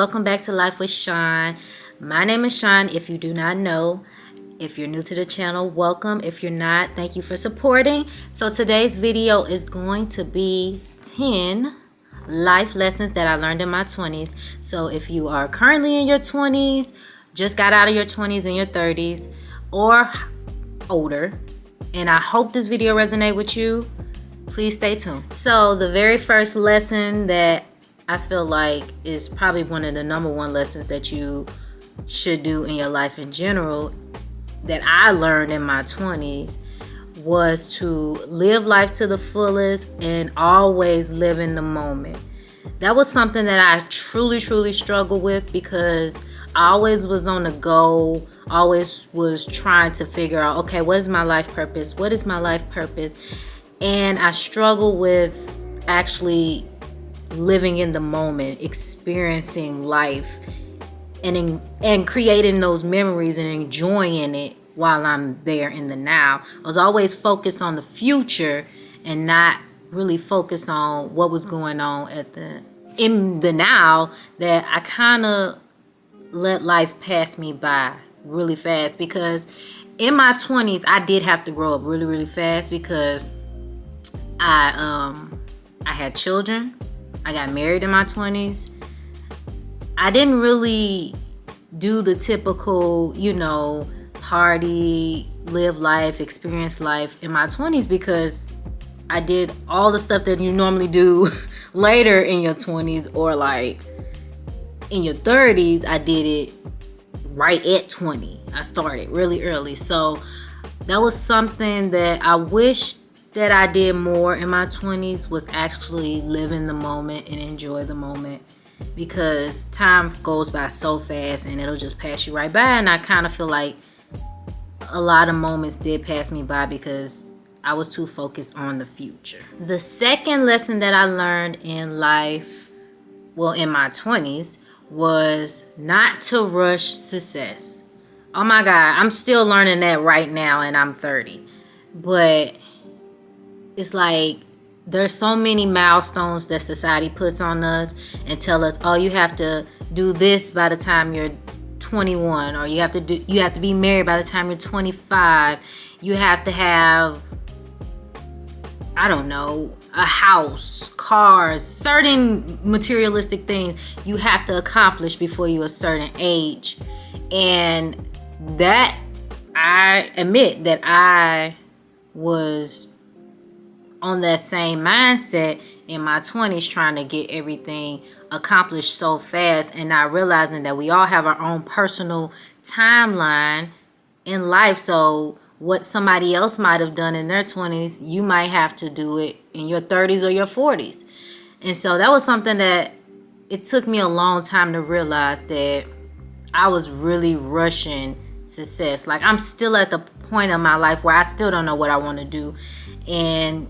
welcome back to Life with Shaun. My name is Shaun, if you do not know. If you're new to the channel, welcome. If you're not, thank you for supporting. So today's video is going to be 10 life lessons that I learned in my 20s. So if you are currently in your 20s, just got out of your 20s and your 30s, or older, and I hope this video resonates with you, please stay tuned. So the very first lesson that I feel like is probably one of the number one lessons that you should do in your life in general that I learned in my 20s was to live life to the fullest and always live in the moment. That was something that I truly struggled with because I always was on the go, always was trying to figure out, okay, what is my life purpose? What is my life purpose? And I struggle with actually living in the moment, experiencing life, and creating those memories and enjoying it while I'm there in the now. I was always focused on the future and not really focused on what was going on in the now, that I kind of let life pass me by really fast. Because in my 20s, I did have to grow up really fast because I had children. I got married in my 20s. I didn't really do the typical, party, live life, experience life in my 20s because I did all the stuff that you normally do later in your 20s or like in your 30s. I did it right at 20. I started really early. So that was something that I wish that I did more in my 20s, was actually live in the moment and enjoy the moment, because time goes by so fast and it'll just pass you right by. And I kind of feel like a lot of moments did pass me by because I was too focused on the future. The second lesson that I learned in life, in my 20s, was not to rush success. Oh my God, I'm still learning that right now and I'm 30. But it's like there's so many milestones that society puts on us and tell us, oh, you have to do this by the time you're 21, or you have to be married by the time you're 25. You have to have, I don't know, a house, cars, certain materialistic things you have to accomplish before you're a certain age. And that, I admit that I was on that same mindset in my 20s, trying to get everything accomplished so fast and not realizing that we all have our own personal timeline in life. So what somebody else might have done in their 20s, you might have to do it in your 30s or your 40s. And so that was something that it took me a long time to realize, that I was really rushing success. Like, I'm still at the point of my life where I still don't know what I want to do. And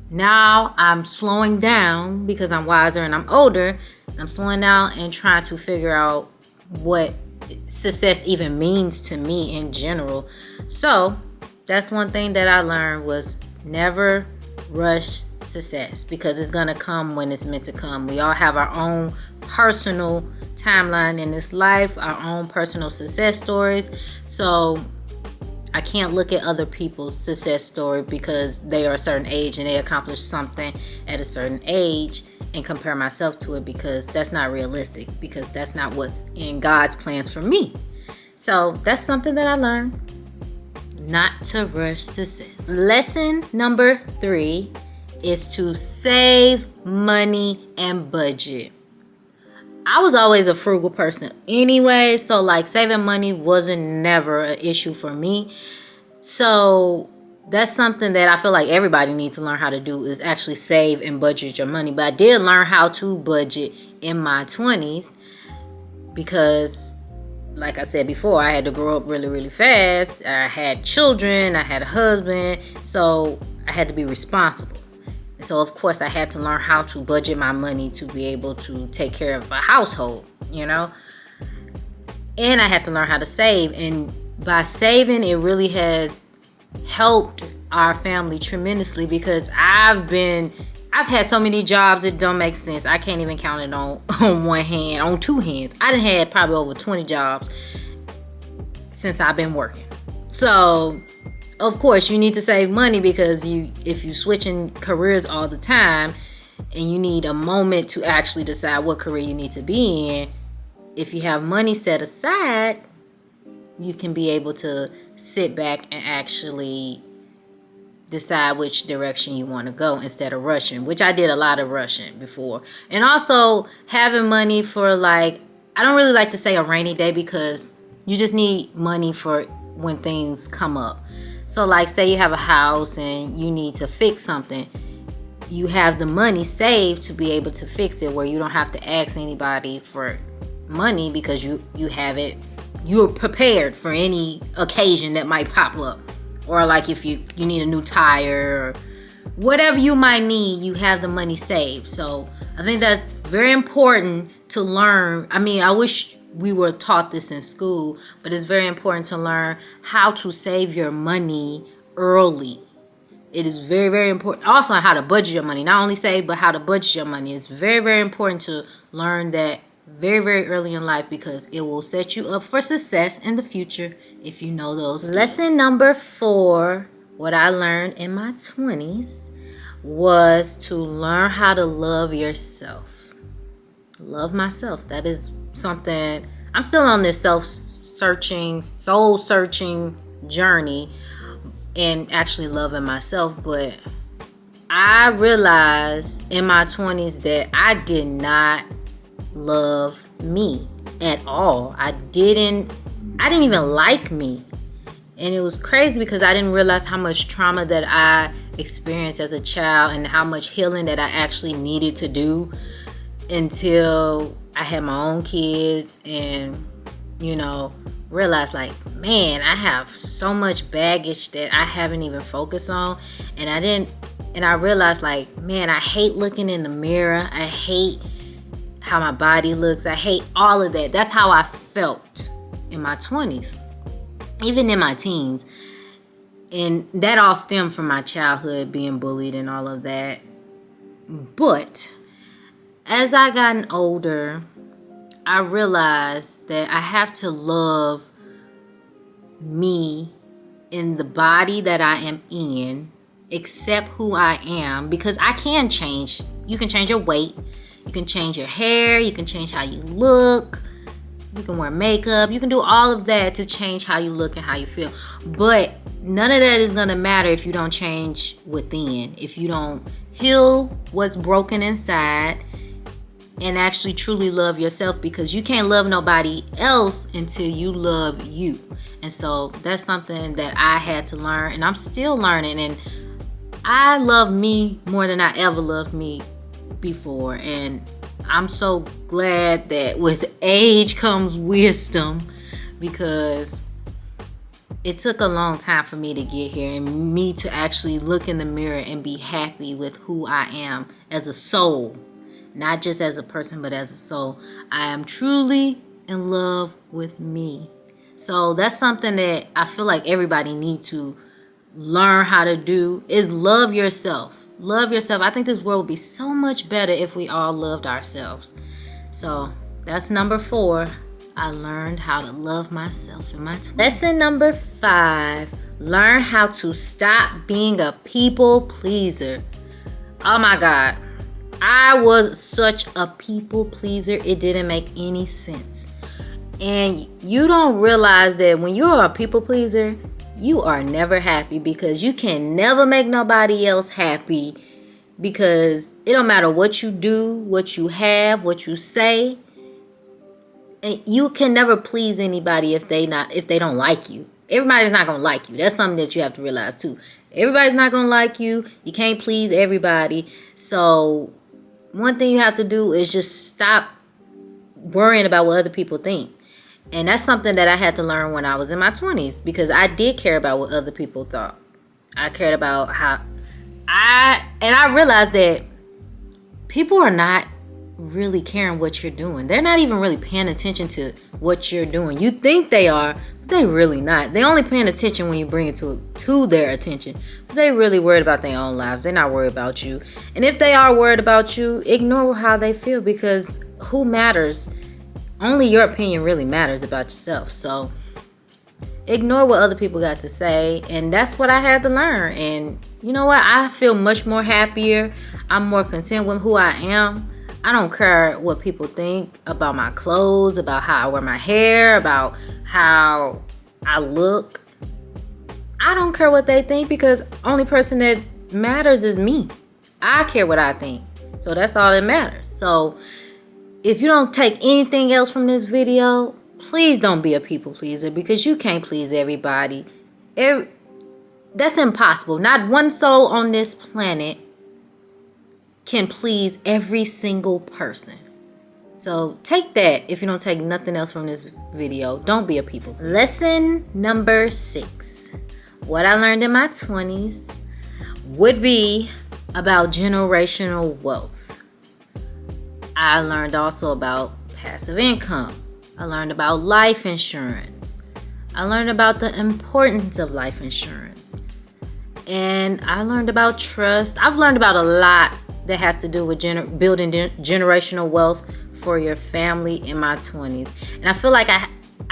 now I'm slowing down because I'm wiser and I'm older. I'm slowing down and trying to figure out what success even means to me in general. So that's one thing that I learned, was never rush success, because it's going to come when it's meant to come. We all have our own personal timeline in this life, our own personal success stories. So I can't look at other people's success story because they are a certain age and they accomplished something at a certain age and compare myself to it, because that's not realistic, because that's not what's in God's plans for me. So that's something that I learned, not to rush success. Lesson number 3 is to save money and budget. I was always a frugal person anyway, so like saving money wasn't never an issue for me. So that's something that I feel like everybody needs to learn how to do, is actually save and budget your money. But I did learn how to budget in my 20s because, like I said before, I had to grow up really fast. I had children, I had a husband, so I had to be responsible. So of course I had to learn how to budget my money to be able to take care of a household, and I had to learn how to save. And by saving, it really has helped our family tremendously, because I've been I've had so many jobs, it don't make sense. I can't even count it on one hand, on two hands. I done had probably over 20 jobs since I've been working. So, of course, you need to save money because if you switching careers all the time and you need a moment to actually decide what career you need to be in, if you have money set aside, you can be able to sit back and actually decide which direction you want to go instead of rushing, which I did a lot of rushing before. And also having money for, like, I don't really like to say a rainy day because you just need money for when things come up. So like, say you have a house and you need to fix something, you have the money saved to be able to fix it, where you don't have to ask anybody for money because you have it, you're prepared for any occasion that might pop up. Or like if you need a new tire or whatever you might need, you have the money saved. So I think that's very important to learn. I mean, I wish we were taught this in school, but it's very important to learn how to save your money early. It is very, very important. Also, how to budget your money. Not only save, but how to budget your money. It's very, very important to learn that very, very early in life because it will set you up for success in the future if you know those skills. Lesson number 4, what I learned in my 20s, was to learn how to love yourself. Love myself. That is something, I'm still on this self-searching, soul-searching journey and actually loving myself, but I realized in my 20s that I did not love me at all. I didn't even like me. And it was crazy because I didn't realize how much trauma that I experienced as a child and how much healing that I actually needed to do until I had my own kids and, realized like, man, I have so much baggage that I haven't even focused on. And I realized like, man, I hate looking in the mirror. I hate how my body looks. I hate all of that. That's how I felt in my 20s, even in my teens. And that all stemmed from my childhood, being bullied and all of that. But as I gotten older, I realized that I have to love me in the body that I am in, accept who I am, because I can change. You can change your weight. You can change your hair. You can change how you look. You can wear makeup. You can do all of that to change how you look and how you feel. But none of that is going to matter if you don't change within. If you don't heal what's broken inside and actually truly love yourself, because you can't love nobody else until you love you. And so that's something that I had to learn, and I'm still learning. And I love me more than I ever loved me before. And I'm so glad that with age comes wisdom, because it took a long time for me to get here and me to actually look in the mirror and be happy with who I am as a soul, not just as a person, but as a soul. I am truly in love with me. So that's something that I feel like everybody needs to learn how to do, is love yourself. Love yourself. I think this world would be so much better if we all loved ourselves. So that's number 4. I learned how to love myself in my 20s. Lesson number 5, learn how to stop being a people pleaser. Oh my God. I was such a people pleaser. It didn't make any sense. And you don't realize that when you're a people pleaser, you are never happy, because you can never make nobody else happy, because it don't matter what you do, what you have, what you say. And you can never please anybody if they don't like you. Everybody's not going to like you. That's something that you have to realize too. Everybody's not going to like you. You can't please everybody. So one thing you have to do is just stop worrying about what other people think. And that's something that I had to learn when I was in my 20s, because I did care about what other people thought. I cared about how I realized that people are not really caring what you're doing. They're not even really paying attention to what you're doing. You think they are, but they really not. They only paying attention when you bring it to their attention. But they really worried about their own lives. They're not worried about you. And if they are worried about you, ignore how they feel, because who matters? Only your opinion really matters about yourself. So ignore what other people got to say. And that's what I had to learn. And you know what? I feel much more happier. I'm more content with who I am. I don't care what people think about my clothes, about how I wear my hair, about how I look. I don't care what they think, because only person that matters is me. I care what I think. So that's all that matters. So if you don't take anything else from this video, please don't be a people pleaser, because you can't please everybody. That's impossible. Not one soul on this planet can please every single person. So take that. If you don't take nothing else from this video, don't be a people. Lesson number 6. What I learned in my 20s would be about generational wealth. I learned also about passive income. I learned about life insurance. I learned about the importance of life insurance. And I learned about trust. I've learned about a lot that has to do with building generational wealth for your family in my 20s. And I feel like I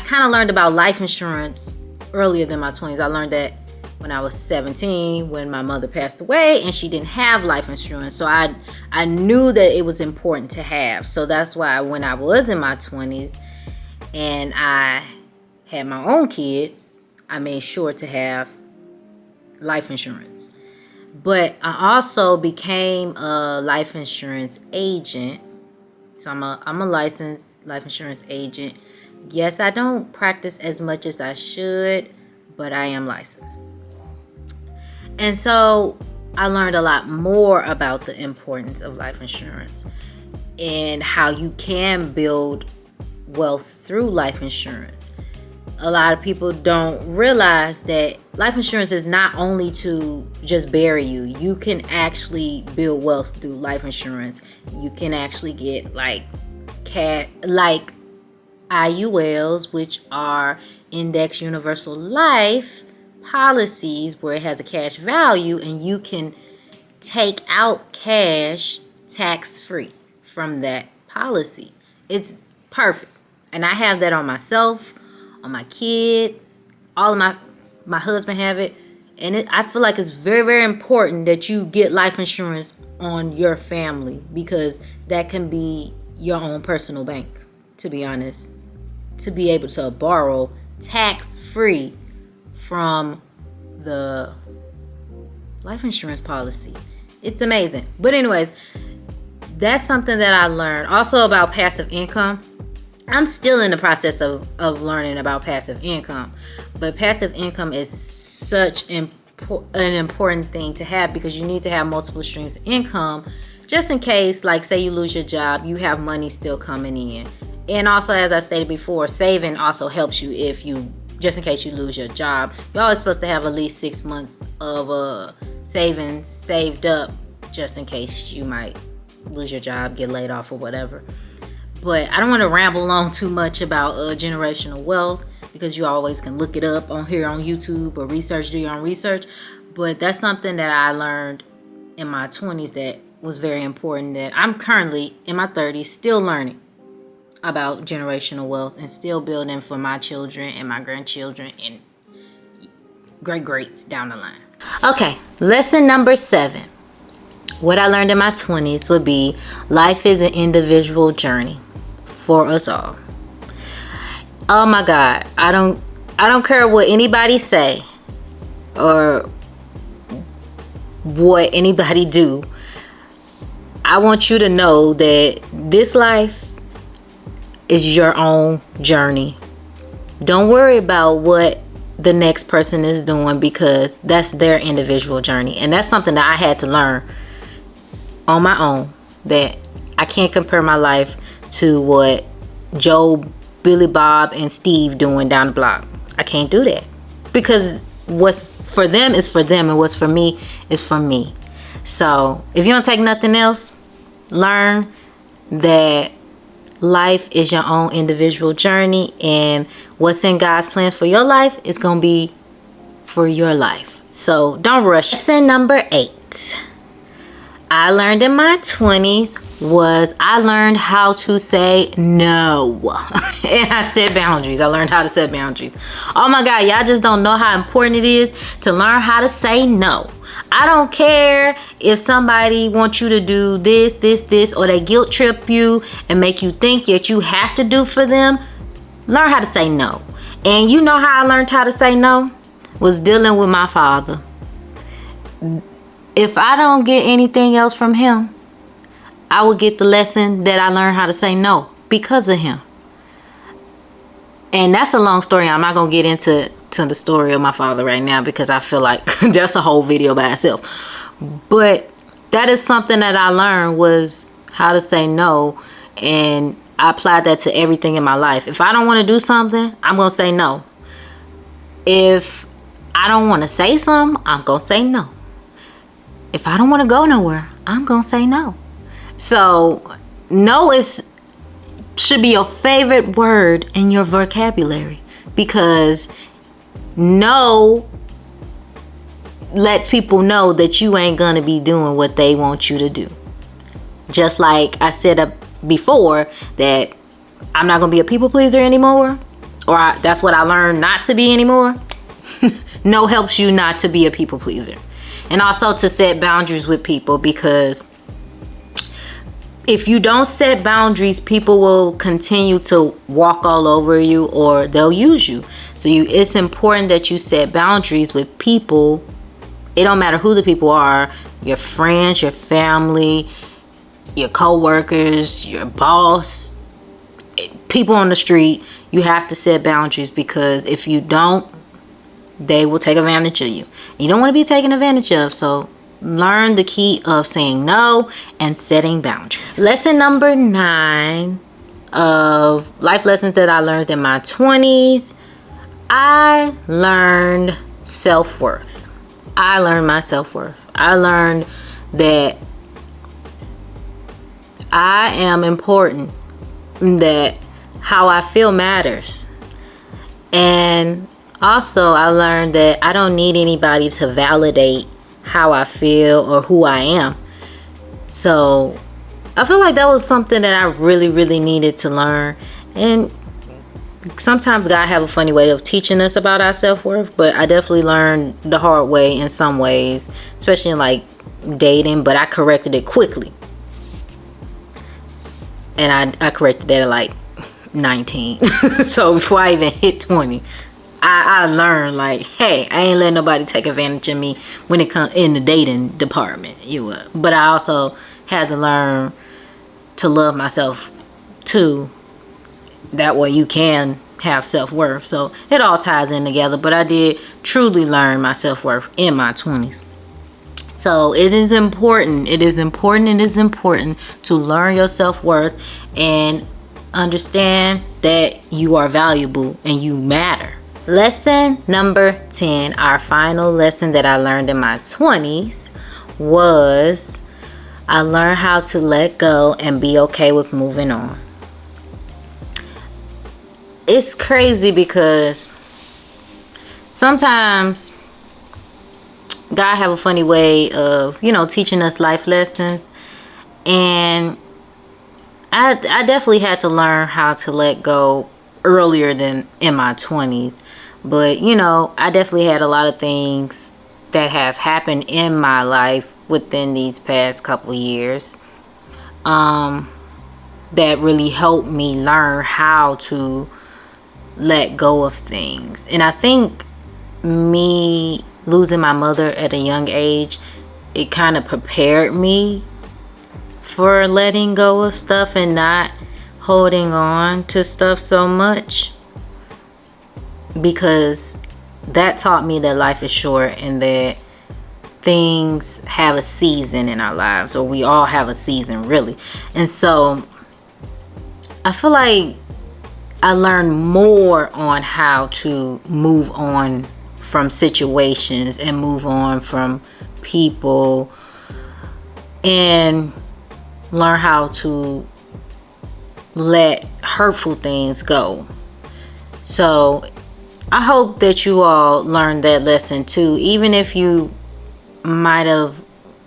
kind of learned about life insurance earlier than my 20s. I learned that when I was 17, when my mother passed away and she didn't have life insurance. So I knew that it was important to have. So that's why when I was in my 20s and I had my own kids, I made sure to have life insurance. But I also became a life insurance agent. So I'm a licensed life insurance agent. Yes, I don't practice as much as I should, but I am licensed. And so I learned a lot more about the importance of life insurance and how you can build wealth through life insurance. A lot of people don't realize that life insurance is not only to just bury you. You can actually build wealth through life insurance. You can actually get like IULs, which are Index Universal Life policies, where it has a cash value and you can take out cash tax-free from that policy. It's perfect. And I have that on myself, on my kids, all of my husband have it. And I feel like it's very, very important that you get life insurance on your family, because that can be your own personal bank, to be honest, to be able to borrow tax-free from the life insurance policy. It's amazing. But anyways, that's something that I learned. Also about passive income. I'm still in the process of learning about passive income. But passive income is such an important thing to have, because you need to have multiple streams of income just in case, like say you lose your job, you have money still coming in. And also, as I stated before, saving also helps you just in case you lose your job. You're always supposed to have at least 6 months of savings saved up just in case you might lose your job, get laid off or whatever. But I don't want to ramble on too much about generational wealth, because you always can look it up on here on YouTube or do your own research. But that's something that I learned in my 20s that was very important, that I'm currently in my 30s still learning about generational wealth and still building for my children and my grandchildren and great-greats down the line. Okay, lesson number 7. What I learned in my 20s would be life is an individual journey for us all. Oh my God, I don't care what anybody say or what anybody do. I want you to know that this life is your own journey. Don't worry about what the next person is doing, because that's their individual journey. And that's something that I had to learn on my own, that I can't compare my life to what Joe, Billy Bob, and Steve doing down the block. I can't do that, because what's for them is for them, and what's for me is for me. So if you don't take nothing else, learn that life is your own individual journey, and what's in God's plan for your life is going to be for your life. So don't rush. Lesson number 8 I learned in my 20s was I learned how to say no. And I set boundaries. I learned how to set boundaries. Oh my God, y'all just don't know how important it is to learn how to say no. I don't care if somebody wants you to do this, or they guilt trip you and make you think that you have to do for them. Learn how to say no. And you know how I learned how to say no? Was dealing with my father. If I don't get anything else from him, I will get the lesson that I learned how to say no because of him. And that's a long story. I'm not going to get into the story of my father right now because I feel like that's a whole video by itself. But that is something that I learned, was how to say no. And I applied that to everything in my life. If I don't want to do something, I'm going to say no. If I don't want to say something, I'm going to say no. If I don't want to go nowhere, I'm going to say no. So no should be your favorite word in your vocabulary, because no lets people know that you ain't gonna be doing what they want you to do. Just like I said before, that I'm not gonna be a people pleaser anymore, or that's what I learned not to be anymore. No helps you not to be a people pleaser. And also to set boundaries with people, because if you don't set boundaries, people will continue to walk all over you, or they'll use you. So it's important that you set boundaries with people. It don't matter who the people are, your friends, your family, your co-workers, your boss, people on the street. You have to set boundaries, because if you don't, they will take advantage of you. You don't want to be taken advantage of, so learn the key of saying no and setting boundaries. Lesson number 9 of life lessons that I learned in my 20s. I learned self-worth. I learned my self-worth. I learned that I am important, that how I feel matters. And also I learned that I don't need anybody to validate how I feel or who I am. So I feel like that was something that I really, really needed to learn. And sometimes God have a funny way of teaching us about our self-worth, but I definitely learned the hard way in some ways, especially in like dating, but I corrected it quickly. And I corrected that at like 19. So before I even hit 20, I learned, like, hey, I ain't letting nobody take advantage of me when it comes in the dating department. But I also had to learn to love myself too. That way you can have self-worth. So it all ties in together. But I did truly learn my self-worth in my 20s. So it is important. It is important to learn your self-worth and understand that you are valuable and you matter. Lesson number 10, our final lesson that I learned in my 20s, was I learned how to let go and be okay with moving on. It's crazy because sometimes God have a funny way of, teaching us life lessons. And I definitely had to learn how to let go earlier than in my 20s. But, I definitely had a lot of things that have happened in my life within these past couple years that really helped me learn how to let go of things. And I think me losing my mother at a young age, it kind of prepared me for letting go of stuff and not holding on to stuff so much, because that taught me that life is short and that things have a season in our lives, or we all have a season really. And so I feel like I learned more on how to move on from situations and move on from people, and learn how to let hurtful things go. So I hope that you all learned that lesson too, even if you might have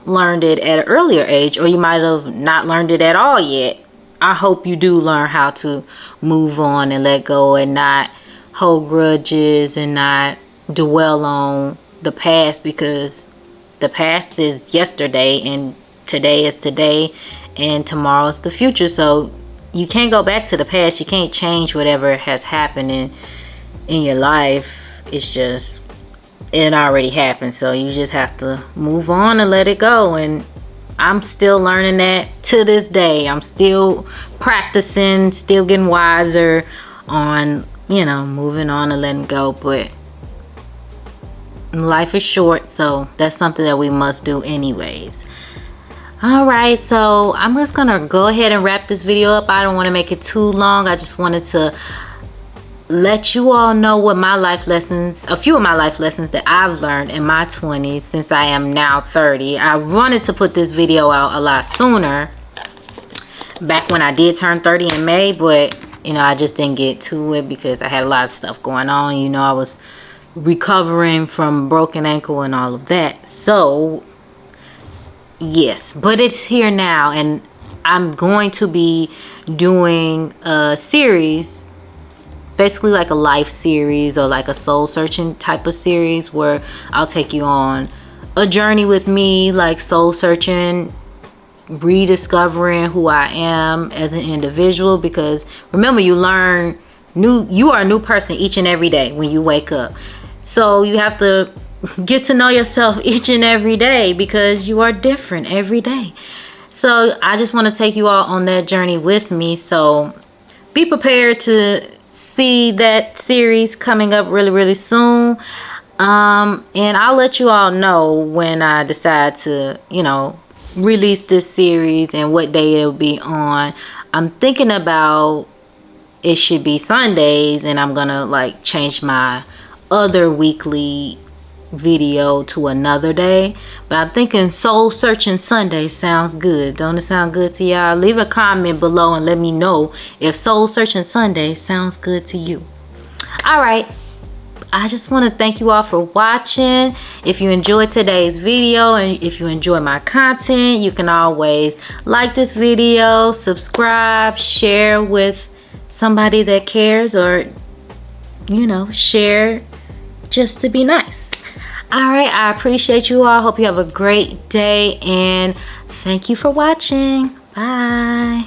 learned it at an earlier age, or you might have not learned it at all yet. I hope you do learn how to move on and let go and not hold grudges and not dwell on the past, because the past is yesterday and today is today and tomorrow is the future. So you can't go back to the past. You can't change whatever has happened in your life. It's just, it already happened. So you just have to move on and let it go. And I'm still learning that to this day. I'm still practicing, still getting wiser on, moving on and letting go. But life is short, so that's something that we must do anyways. All right, so I'm just gonna go ahead and wrap this video up. I don't want to make it too long. I just wanted to let you all know what my life lessons, a few of my life lessons that I've learned in my 20s since I am now 30. I wanted to put this video out a lot sooner, back when I did turn 30 in May, but I just didn't get to it because I had a lot of stuff going on. I was recovering from broken ankle and all of that. So yes, but it's here now, and I'm going to be doing a series, basically like a life series or like a soul searching type of series, where I'll take you on a journey with me, like soul searching, rediscovering who I am as an individual. Because remember, you are a new person each and every day when you wake up. So you have to get to know yourself each and every day, because you are different every day. So I just want to take you all on that journey with me. So be prepared to see that series coming up really, really soon. And I'll let you all know when I decide to, release this series and what day it'll be on. I'm thinking about it should be Sundays, and I'm gonna change my other weekly video to another day. But I'm thinking Soul Searching Sunday sounds good. Don't it sound good to y'all? Leave a comment below and let me know if Soul Searching Sunday sounds good to you. All right, I just want to thank you all for watching. If you enjoyed today's video and if you enjoy my content, you can always like this video, subscribe, share with somebody that cares, or share just to be nice. All right, I appreciate you all. Hope you have a great day, and thank you for watching. Bye.